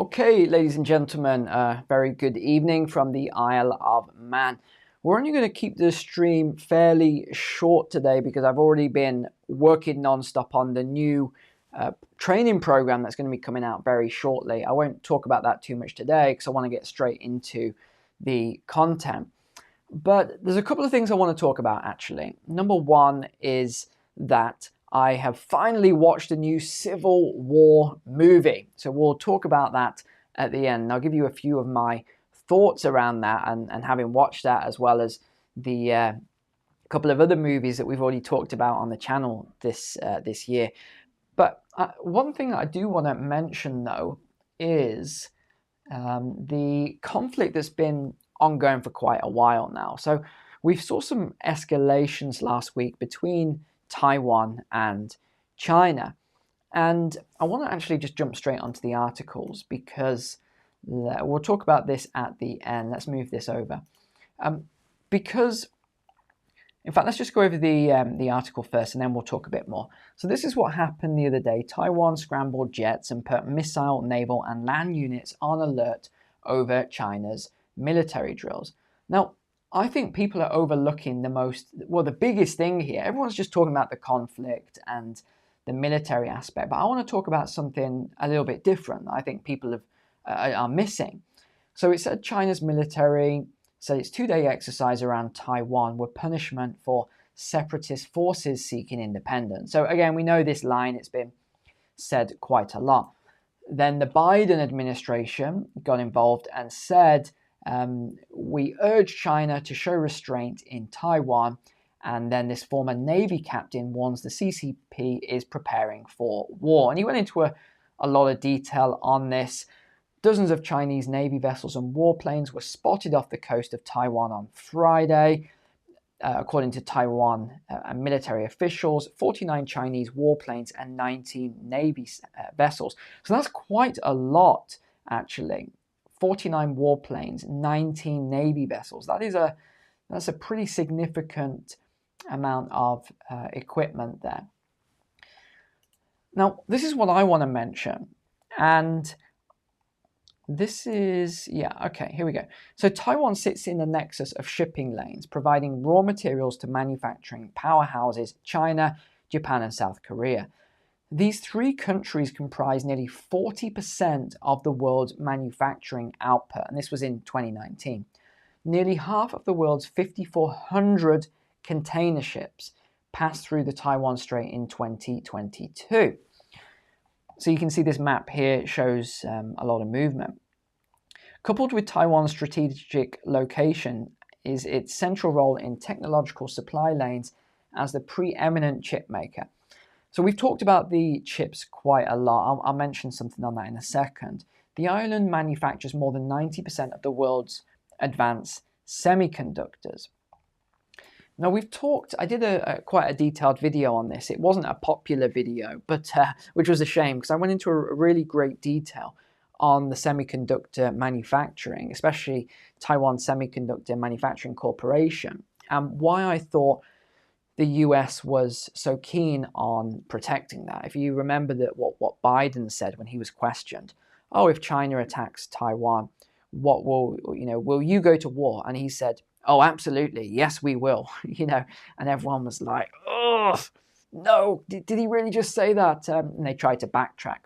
Okay, ladies and gentlemen, very good evening from the Isle of Man. We're only going to keep this stream fairly short today because I've already been working non-stop on the new training program that's going to be coming out very shortly. I won't talk about that too much today because I want to get straight into the content. But there's a couple of things I want to talk about actually. Number one is that I have finally watched a new Civil War movie. So we'll talk about that at the end. And I'll give you a few of my thoughts around that and having watched that, as well as the couple of other movies that we've already talked about on the channel this year. But one thing that I do want to mention though is the conflict that's been ongoing for quite a while now. So we saw some escalations last week between Taiwan and China. And I want to actually just jump straight onto the articles because we'll talk about this at the end. Let's move this over. Because, in fact, let's just go over the article first and then we'll talk a bit more. So this is what happened the other day. Taiwan scrambled jets and put missile, naval and land units on alert over China's military drills. Now, I think people are overlooking the biggest thing here. Everyone's just talking about the conflict and the military aspect, but I want to talk about something a little bit different that I think people are missing. So it said China's military said its two-day exercise around Taiwan were punishment for separatist forces seeking independence. So again, we know this line, it's been said quite a lot. Then the Biden administration got involved and said, we urge China to show restraint in Taiwan. And then this former Navy captain warns the CCP is preparing for war. And he went into a lot of detail on this. Dozens of Chinese Navy vessels and warplanes were spotted off the coast of Taiwan on Friday. According to Taiwan military officials, 49 Chinese warplanes and 19 Navy vessels. So that's quite a lot, actually. 49 warplanes, 19 Navy vessels. That's a pretty significant amount of equipment there. Now, this is what I want to mention. And this is, okay, here we go. So Taiwan sits in the nexus of shipping lanes, providing raw materials to manufacturing powerhouses, China, Japan, and South Korea. These three countries comprise nearly 40% of the world's manufacturing output, and this was in 2019. Nearly half of the world's 5,400 container ships passed through the Taiwan Strait in 2022. So you can see this map here shows a lot of movement. Coupled with Taiwan's strategic location is its central role in technological supply lanes as the preeminent chip maker. So we've talked about the chips quite a lot. I'll mention something on that in a second. The island manufactures more than 90% of the world's advanced semiconductors. Now I did quite a detailed video on this. It wasn't a popular video, but which was a shame because I went into a really great detail on the semiconductor manufacturing, especially Taiwan Semiconductor Manufacturing Corporation, and why I thought the US was so keen on protecting that. If you remember that what Biden said when he was questioned, if China attacks Taiwan, will you go to war? And he said, oh, absolutely, yes, we will, and everyone was like, oh, no, did he really just say that? And they tried to backtrack,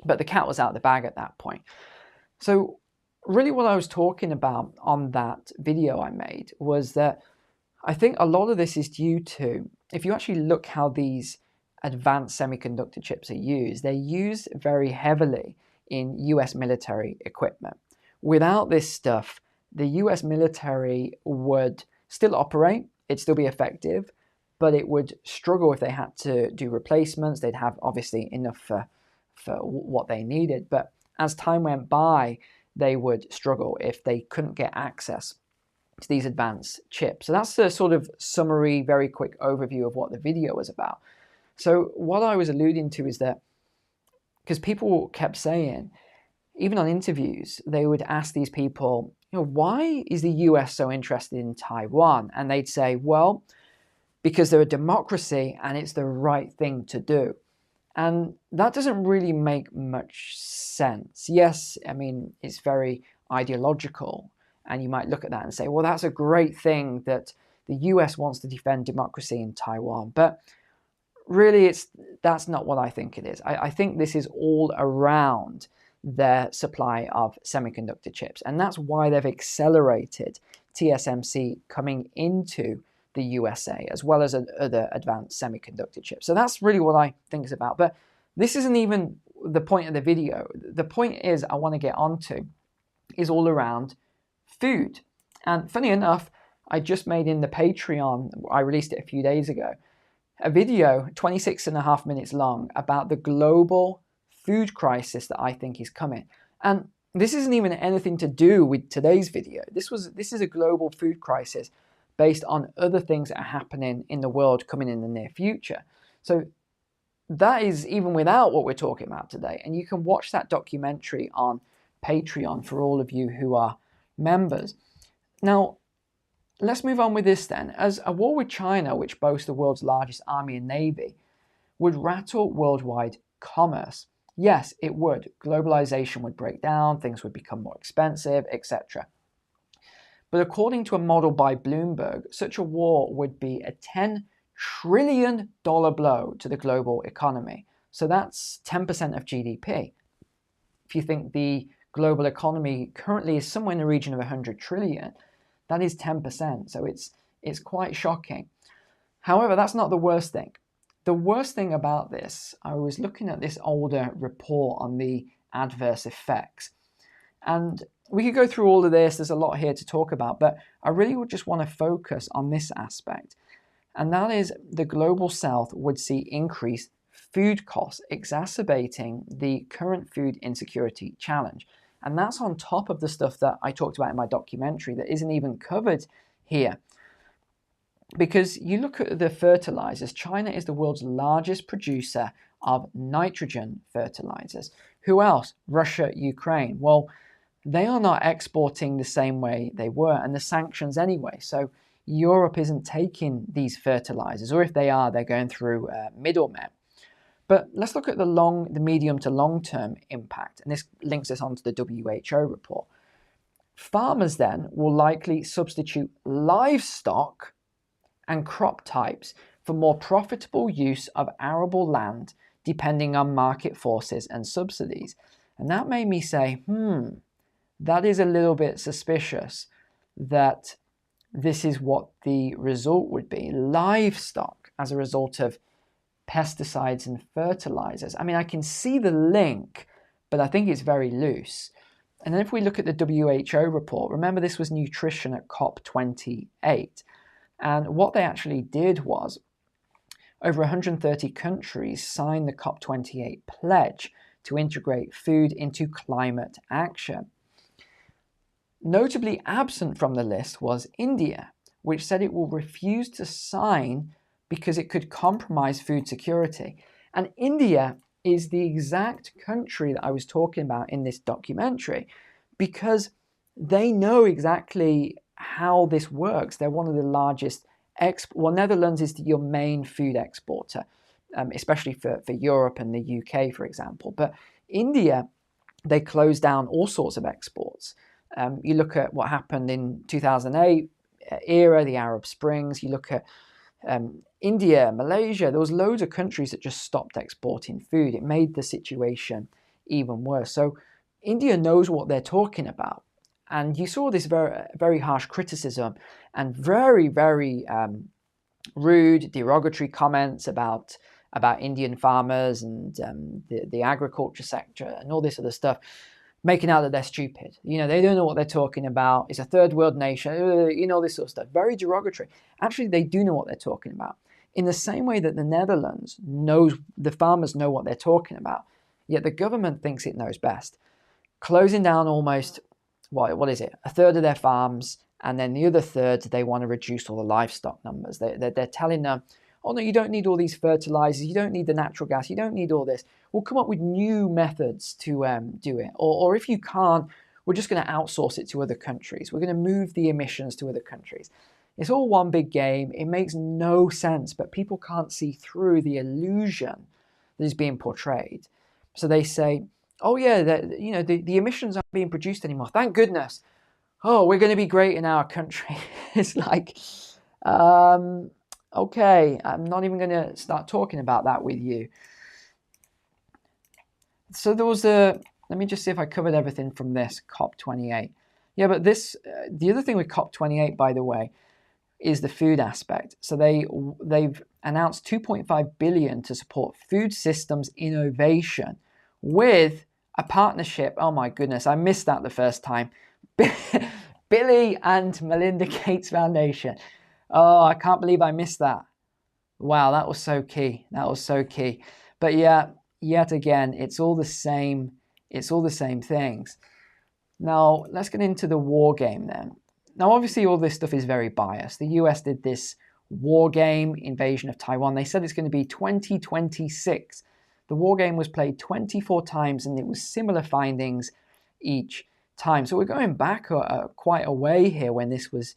but the cat was out of the bag at that point. So really what I was talking about on that video I made was that I think a lot of this is due to, if you actually look how these advanced semiconductor chips are used, they're used very heavily in US military equipment. Without this stuff, the US military would still operate, it'd still be effective, but it would struggle if they had to do replacements. They'd have obviously enough for what they needed, but as time went by, they would struggle if they couldn't get access to these advanced chips. So that's the sort of summary, very quick overview of what the video was about. So what I was alluding to is that, because people kept saying, even on interviews, they would ask these people, why is the US so interested in Taiwan? And they'd say, well, because they're a democracy and it's the right thing to do. And that doesn't really make much sense. Yes, I mean, it's very ideological, and you might look at that and say, well, that's a great thing that the US wants to defend democracy in Taiwan. But really, that's not what I think it is. I think this is all around their supply of semiconductor chips. And that's why they've accelerated TSMC coming into the USA, as well as other advanced semiconductor chips. So that's really what I think it's about. But this isn't even the point of the video. The point is I want to get onto is all around food. And funny enough, I just made in the Patreon, I released it a few days ago, a video 26.5 minutes long about the global food crisis that I think is coming. And this isn't even anything to do with today's video. This is a global food crisis based on other things that are happening in the world coming in the near future. So that is even without what we're talking about today. And you can watch that documentary on Patreon for all of you who are members. Now, let's move on with this then. As a war with China, which boasts the world's largest army and navy, would rattle worldwide commerce. Yes, it would. Globalization would break down, things would become more expensive, etc. But according to a model by Bloomberg, such a war would be a $10 trillion blow to the global economy. So that's 10% of GDP. If you think the global economy currently is somewhere in the region of 100 trillion, that is 10%. So it's quite shocking. However, that's not the worst thing. The worst thing about this, I was looking at this older report on the adverse effects. And we could go through all of this. There's a lot here to talk about, but I really would just want to focus on this aspect. And that is the global south would see increased food costs, exacerbating the current food insecurity challenge. And that's on top of the stuff that I talked about in my documentary that isn't even covered here. Because you look at the fertilizers, China is the world's largest producer of nitrogen fertilizers. Who else? Russia, Ukraine. Well, they are not exporting the same way they were, and the sanctions anyway. So Europe isn't taking these fertilizers, or if they are, they're going through middlemen. But let's look at the medium to long-term impact, and this links us onto the WHO report. Farmers then will likely substitute livestock and crop types for more profitable use of arable land, depending on market forces and subsidies. And that made me say, that is a little bit suspicious that this is what the result would be. Livestock as a result of pesticides and fertilizers. I mean, I can see the link, but I think it's very loose. And then if we look at the WHO report, remember this was nutrition at COP28. And what they actually did was, over 130 countries signed the COP28 pledge to integrate food into climate action. Notably absent from the list was India, which said it will refuse to sign because it could compromise food security. And India is the exact country that I was talking about in this documentary, because they know exactly how this works. They're one of the largest Netherlands is your main food exporter, especially for Europe and the UK, for example. But India, they closed down all sorts of exports. You look at what happened in 2008 era, the Arab Springs. You look at India, Malaysia. There was loads of countries that just stopped exporting food. It made the situation even worse. So India knows what they're talking about. And you saw this very, very harsh criticism and very, very rude, derogatory comments about Indian farmers and the agriculture sector and all this other stuff, making out that they're stupid. They don't know what they're talking about. It's a third world nation, this sort of stuff. Very derogatory. Actually, they do know what they're talking about. In the same way that the Netherlands knows, the farmers know what they're talking about, yet the government thinks it knows best. Closing down almost, what is it, a third of their farms, and then the other third, they want to reduce all the livestock numbers. They're telling them, oh no, you don't need all these fertilizers, you don't need the natural gas, you don't need all this. We'll come up with new methods to do it. Or if you can't, we're just going to outsource it to other countries. We're going to move the emissions to other countries. It's all one big game. It makes no sense, but people can't see through the illusion that is being portrayed. So they say, oh yeah, the emissions aren't being produced anymore. Thank goodness. Oh, we're going to be great in our country. It's like, okay, I'm not even going to start talking about that with you. So there was let me just see if I covered everything from this COP28. Yeah, but the other thing with COP28, by the way, is the food aspect. So they've announced 2.5 billion to support food systems innovation with a partnership. Oh my goodness, I missed that the first time. Billy and Melinda Gates Foundation. Oh, I can't believe I missed that. Wow, that was so key. That was so key. But yeah, yet again, it's all the same. It's all the same things. Now, let's get into the war game then. Now, obviously, all this stuff is very biased. The US did this war game, invasion of Taiwan. They said it's going to be 2026. The war game was played 24 times, and it was similar findings each time. So we're going back quite a way here when this was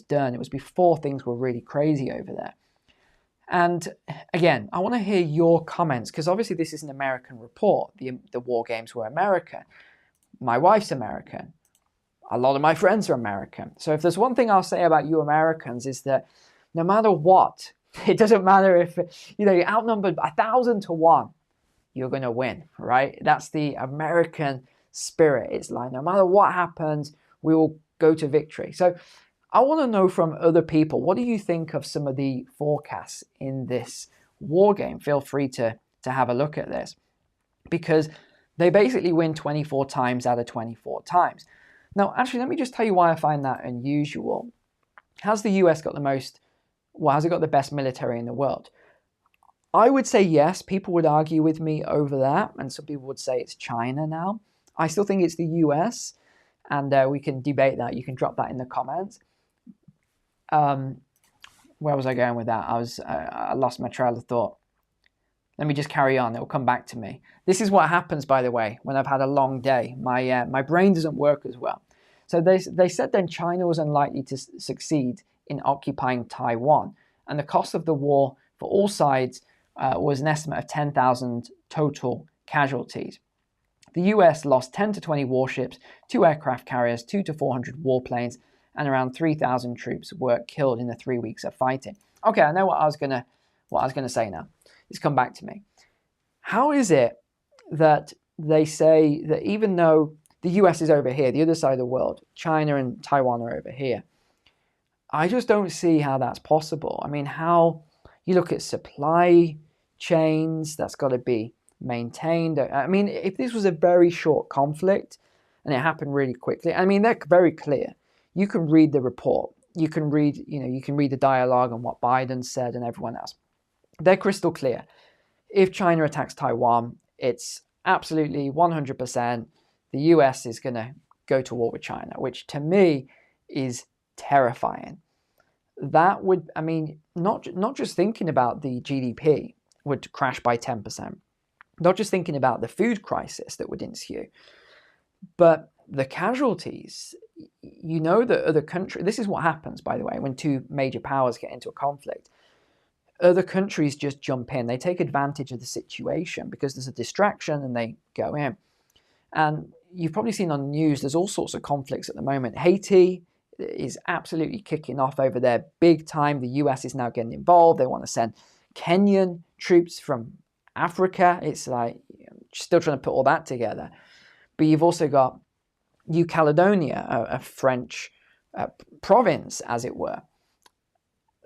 done. It was before things were really crazy over there. And again, I want to hear your comments, because obviously this is an American report. The war games were American. My wife's American. A lot of my friends are American. So if there's one thing I'll say about you Americans is that no matter what, it doesn't matter if you're outnumbered 1,000 to 1, you're going to win, right? That's the American spirit. It's like no matter what happens, we will go to victory. So I want to know from other people, what do you think of some of the forecasts in this war game? Feel free to have a look at this, because they basically win 24 times out of 24 times. Now, actually, let me just tell you why I find that unusual. Has the US got has it got the best military in the world? I would say yes. People would argue with me over that, and some people would say it's China now. I still think it's the US, and we can debate that. You can drop that in the comments. Where was I going with that? I lost my trail of thought. Let me just carry on. It will come back to me. This is what happens, by the way, when I've had a long day. My brain doesn't work as well. So they said then China was unlikely to succeed in occupying Taiwan, and the cost of the war for all sides was an estimate of 10,000 total casualties. The US lost 10 to 20 warships, 2 aircraft carriers, 200 to 400 warplanes, and around 3,000 troops were killed in the 3 weeks of fighting. Okay, I know what I was gonna say now. It's come back to me. How is it that they say that even though the US is over here, the other side of the world, China and Taiwan are over here, I just don't see how that's possible. I mean, how you look at supply chains, that's got to be maintained. I mean, if this was a very short conflict and it happened really quickly, I mean, they're very clear. You can read the report. You can read the dialogue and what Biden said and everyone else. They're crystal clear. If China attacks Taiwan, it's absolutely 100% the US is going to go to war with China, which to me is terrifying. That would, I mean, not just thinking about the GDP would crash by 10%, not just thinking about the food crisis that would ensue, but the casualties. You know that other countries, this is what happens, by the way, when two major powers get into a conflict. Other countries just jump in. They take advantage of the situation because there's a distraction and they go in. And you've probably seen on the news, there's all sorts of conflicts at the moment. Haiti is absolutely kicking off over there big time. The US is now getting involved. They want to send Kenyan troops from Africa. It's like, still trying to put all that together. But you've also got New Caledonia, a French province, as it were,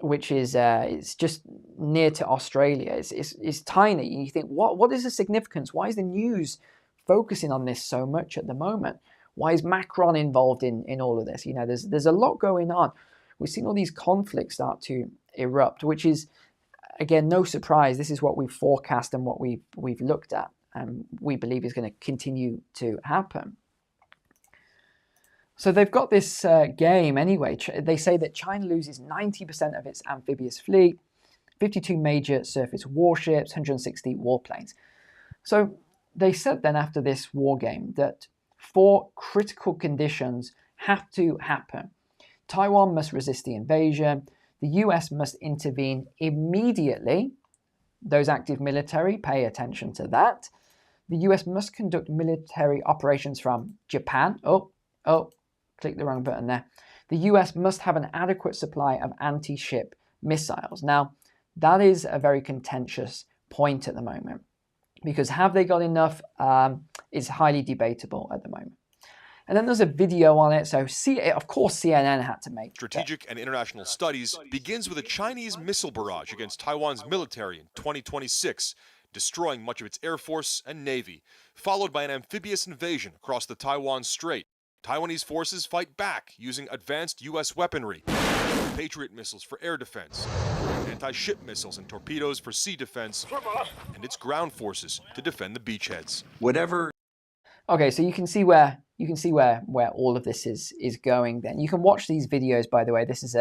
which is it's just near to Australia. It's tiny. And you think, what is the significance? Why is the news focusing on this so much at the moment? Why is Macron involved in all of this? You know, there's a lot going on. We've seen all these conflicts start to erupt, which is, again, no surprise. This is what we've forecast and what we've looked at, and we believe is going to continue to happen. So they've got this game anyway. They say that China loses 90% of its amphibious fleet, 52 major surface warships, 160 warplanes. So they said then after this war game that 4 critical conditions have to happen. Taiwan must resist the invasion. The US must intervene immediately. those active military, pay attention to that. The US must conduct military operations from Japan. Oh, click the wrong button there. The US must have an adequate supply of anti-ship missiles. Now, that is a very contentious point at the moment, because have they got enough is highly debatable at the moment. And then there's a video on it. So, of course, CNN had to make Strategic and International Studies begins with a Chinese missile barrage against Taiwan's military in 2026, destroying much of its air force and navy, followed by an amphibious invasion across the Taiwan Strait. Taiwanese forces fight back using advanced U.S. weaponry, Patriot missiles for air defense, anti-ship missiles and torpedoes for sea defense, and its ground forces to defend the beachheads. Okay, so you can see where all of this is going. Then you can watch these videos. By the way, this is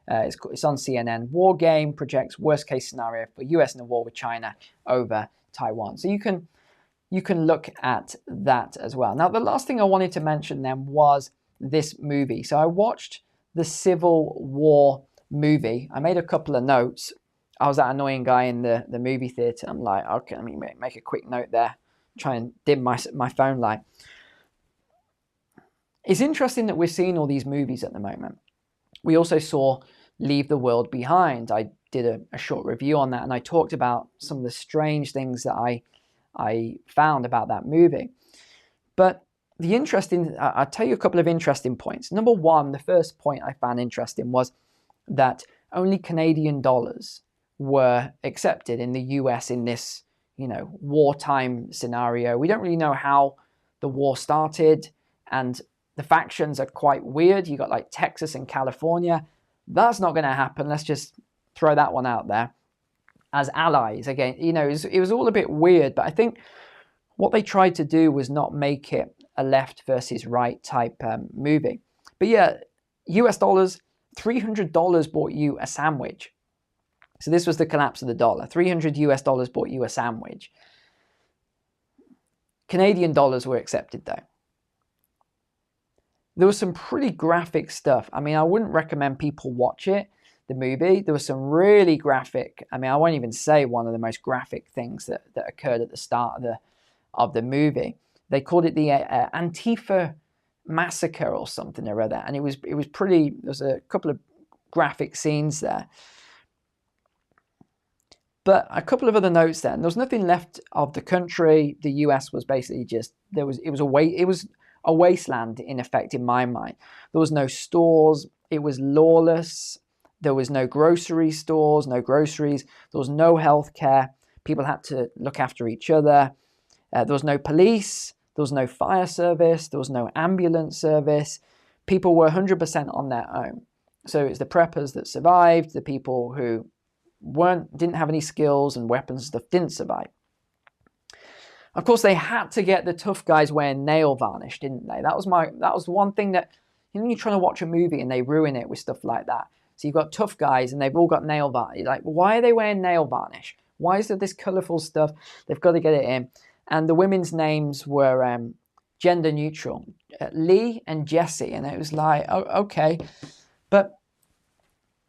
it's on CNN. War game projects worst case scenario for US in a war with China over Taiwan. So you can look at that as well. Now, the last thing I wanted to mention then was this movie. So I watched the Civil War movie. I made a couple of notes. I was that annoying guy in the movie theater. I'm like, okay, let me make a quick note there. Try and dim my phone light. It's interesting that we're seeing all these movies at the moment. We also saw Leave the World Behind. I did a short review on that, and I talked about some of the strange things that I found about that movie. But I'll tell you a couple of interesting points. Number one, the first point I found interesting was that only Canadian dollars were accepted in the US in this, wartime scenario. We don't really know how the war started, and the factions are quite weird. You got like Texas and California. That's not going to happen. Let's just throw that one out there. As allies, again, it was all a bit weird, but I think what they tried to do was not make it a left versus right type movie. But yeah, US dollars, $300 bought you a sandwich. So this was the collapse of the dollar. $300 US bought you a sandwich. Canadian dollars were accepted though. There was some pretty graphic stuff. I mean, I wouldn't recommend people watch it, the movie. There was some really graphic, I won't even say one of the most graphic things that occurred at the start of the movie. They called it the Antifa massacre or something or other. And it was pretty, there's a couple of graphic scenes there. But a couple of other notes then. There was nothing left of the country. The US was basically just, it was a wasteland in effect in my mind. There was no stores. It was lawless. There was no grocery stores, no groceries. There was no healthcare. People had to look after each other. There was no police. There was no fire service. There was no ambulance service. People were 100% on their own. So it's the preppers that survived. The people who didn't have any skills and weapons and stuff didn't survive. Of course, they had to get the tough guys wearing nail varnish, didn't they? That was one thing that, you're trying to watch a movie and they ruin it with stuff like that. So you've got tough guys and they've all got nail varnish. Like, why are they wearing nail varnish? Why is there this colourful stuff? They've got to get it in. And the women's names were gender neutral, Lee and Jessie. And it was like, oh, okay. But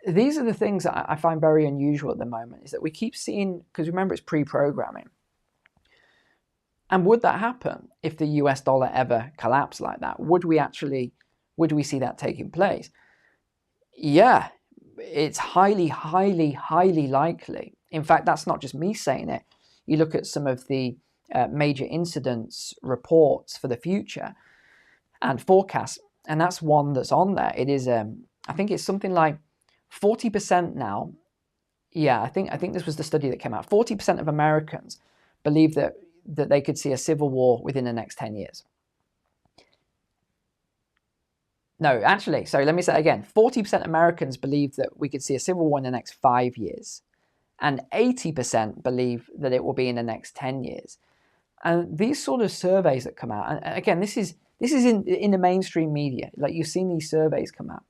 these are the things that I find very unusual at the moment, is that we keep seeing, because remember, it's pre-programming. And would that happen if the US dollar ever collapsed like that? Would we see that taking place? Yeah, it's highly, highly, highly likely. In fact, that's not just me saying it. You look at some of the major incidents reports for the future and forecasts, and that's one that's on there. It is, I think it's something like 40% now. Yeah, I think this was the study that came out. 40% of Americans believe that they could see a civil war within the next 10 years. No, actually, so let me say it again. 40% Americans believe that we could see a civil war in the next 5 years. And 80% believe that it will be in the next 10 years. And these sort of surveys that come out, and again, this is in the mainstream media. Like, you've seen these surveys come out.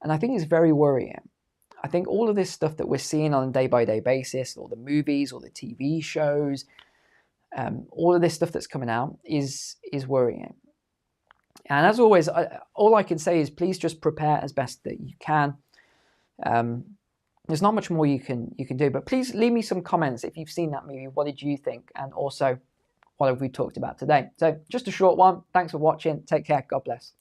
And I think it's very worrying. I think all of this stuff that we're seeing on a day-by-day basis, or the movies, or the TV shows, all of this stuff that's coming out is worrying. And as always, all I can say is please just prepare as best that you can. there's not much more you can do. But please leave me some comments if you've seen that movie. What did you think? And also, what have we talked about today? So just a short one. Thanks for watching. Take care. God bless.